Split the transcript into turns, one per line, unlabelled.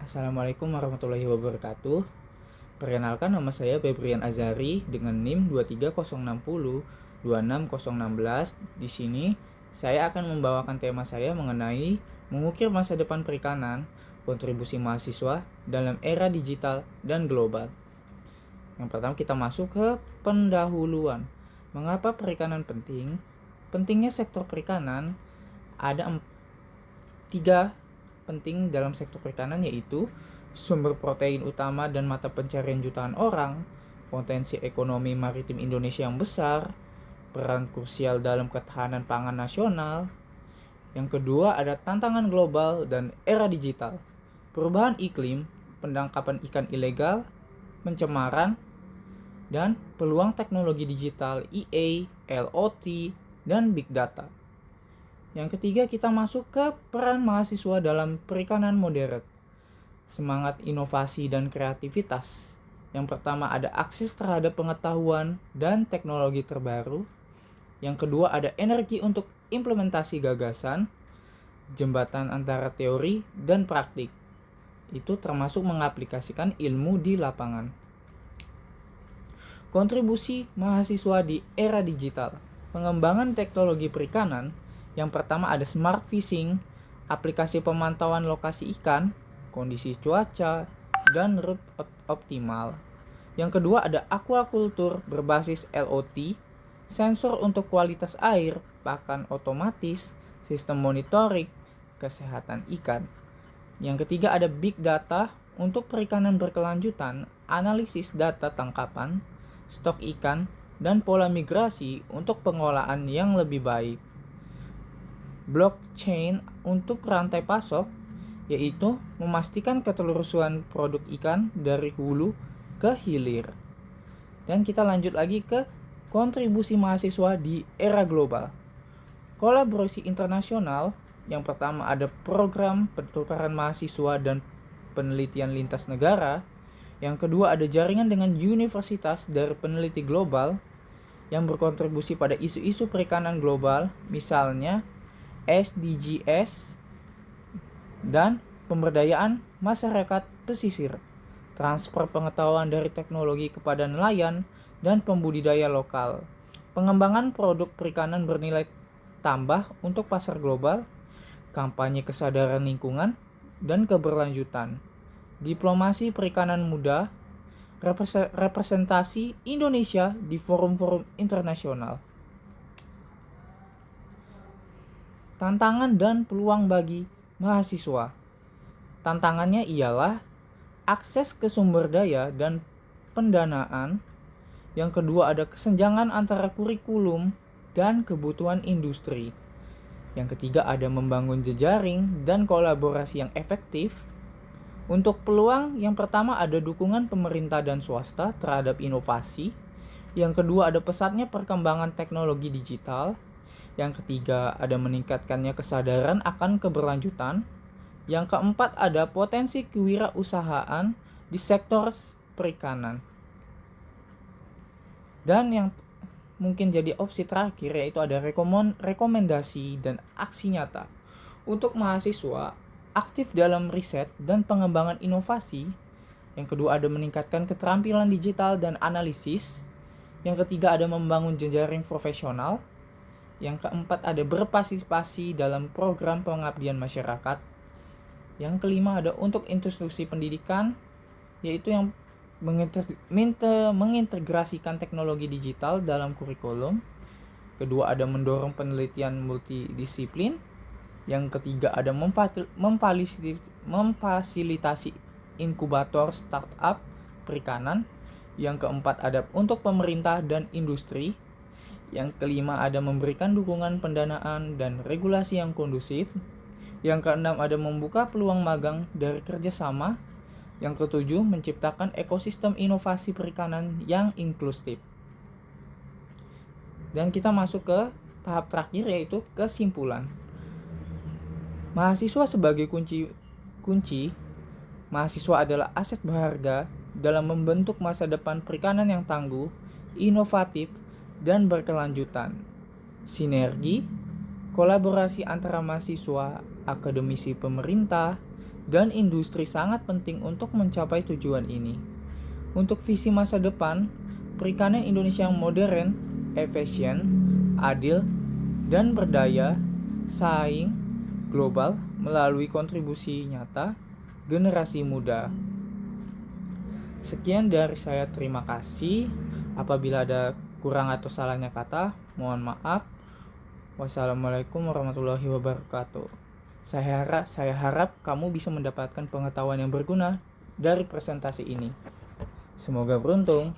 Assalamualaikum warahmatullahi wabarakatuh. Perkenalkan, nama saya Febrian Azari dengan NIM 23060 Di sini saya akan membawakan tema saya mengenai mengukir masa depan perikanan, kontribusi mahasiswa dalam era digital dan global. Yang pertama, kita masuk ke pendahuluan. Mengapa perikanan penting? Pentingnya sektor perikanan ada tiga penting dalam sektor perikanan, yaitu sumber protein utama dan mata pencarian jutaan orang, potensi ekonomi maritim Indonesia yang besar, peran krusial dalam ketahanan pangan nasional. Yang kedua ada tantangan global dan era digital, perubahan iklim, penangkapan ikan ilegal, pencemaran, dan peluang teknologi digital EA, LOT, dan Big Data. Yang ketiga, kita masuk ke peran mahasiswa dalam perikanan modern. Semangat inovasi dan kreativitas. Yang pertama ada akses terhadap pengetahuan dan teknologi terbaru. Yang kedua ada energi untuk implementasi gagasan, jembatan antara teori dan praktik. Itu termasuk mengaplikasikan ilmu di lapangan. Kontribusi mahasiswa di era digital. Pengembangan teknologi perikanan. Yang pertama ada smart fishing, aplikasi pemantauan lokasi ikan, kondisi cuaca, dan route optimal. Yang kedua ada aquaculture berbasis LOT, sensor untuk kualitas air, pakan otomatis, sistem monitoring kesehatan ikan. Yang ketiga ada big data untuk perikanan berkelanjutan, analisis data tangkapan, stok ikan, dan pola migrasi untuk pengolahan yang lebih baik. Blockchain untuk rantai pasok, yaitu memastikan ketelurusan produk ikan dari hulu ke hilir. Dan kita lanjut lagi ke kontribusi mahasiswa di era global. Kolaborasi internasional, yang pertama ada program pertukaran mahasiswa dan penelitian lintas negara. Yang kedua ada jaringan dengan universitas dari peneliti global yang berkontribusi pada isu-isu perikanan global, misalnya SDGs dan pemberdayaan masyarakat pesisir, transfer pengetahuan dari teknologi kepada nelayan dan pembudidaya lokal, pengembangan produk perikanan bernilai tambah untuk pasar global, kampanye kesadaran lingkungan dan keberlanjutan, diplomasi perikanan muda, representasi Indonesia di forum-forum internasional. Tantangan dan peluang bagi mahasiswa. Tantangannya ialah akses ke sumber daya dan pendanaan. Yang kedua ada kesenjangan antara kurikulum dan kebutuhan industri. Yang ketiga ada membangun jejaring dan kolaborasi yang efektif. Untuk peluang, yang pertama ada dukungan pemerintah dan swasta terhadap inovasi. Yang kedua ada pesatnya perkembangan teknologi digital. Yang ketiga ada meningkatkannya kesadaran akan keberlanjutan. Yang keempat ada potensi kewirausahaan di sektor perikanan. Dan yang mungkin jadi opsi terakhir yaitu ada rekomendasi dan aksi nyata. Untuk mahasiswa aktif dalam riset dan pengembangan inovasi. Yang kedua ada meningkatkan keterampilan digital dan analisis. Yang ketiga ada membangun jejaring profesional. Yang keempat ada berpartisipasi dalam program pengabdian masyarakat. Yang kelima ada untuk institusi pendidikan, yaitu yang mengintegrasikan teknologi digital dalam kurikulum. Kedua ada mendorong penelitian multidisiplin. Yang ketiga ada memfasilitasi inkubator startup perikanan. Yang keempat ada untuk pemerintah dan industri. Yang kelima ada memberikan dukungan pendanaan dan regulasi yang kondusif. Yang keenam ada membuka peluang magang dari kerjasama. Yang ketujuh menciptakan ekosistem inovasi perikanan yang inklusif. Dan kita masuk ke tahap terakhir yaitu kesimpulan. Mahasiswa sebagai kunci. Mahasiswa adalah aset berharga dalam membentuk masa depan perikanan yang tangguh, inovatif, dan berkelanjutan. Sinergi, kolaborasi antara mahasiswa, akademisi, pemerintah, dan industri sangat penting untuk mencapai tujuan ini. Untuk visi masa depan, perikanan Indonesia yang modern, efisien, adil, dan berdaya saing global melalui kontribusi nyata generasi muda. Sekian dari saya, terima kasih. Apabila ada kurang atau salahnya kata, mohon maaf. Wassalamualaikum warahmatullahi wabarakatuh. Saya harap kamu bisa mendapatkan pengetahuan yang berguna dari presentasi ini. Semoga beruntung.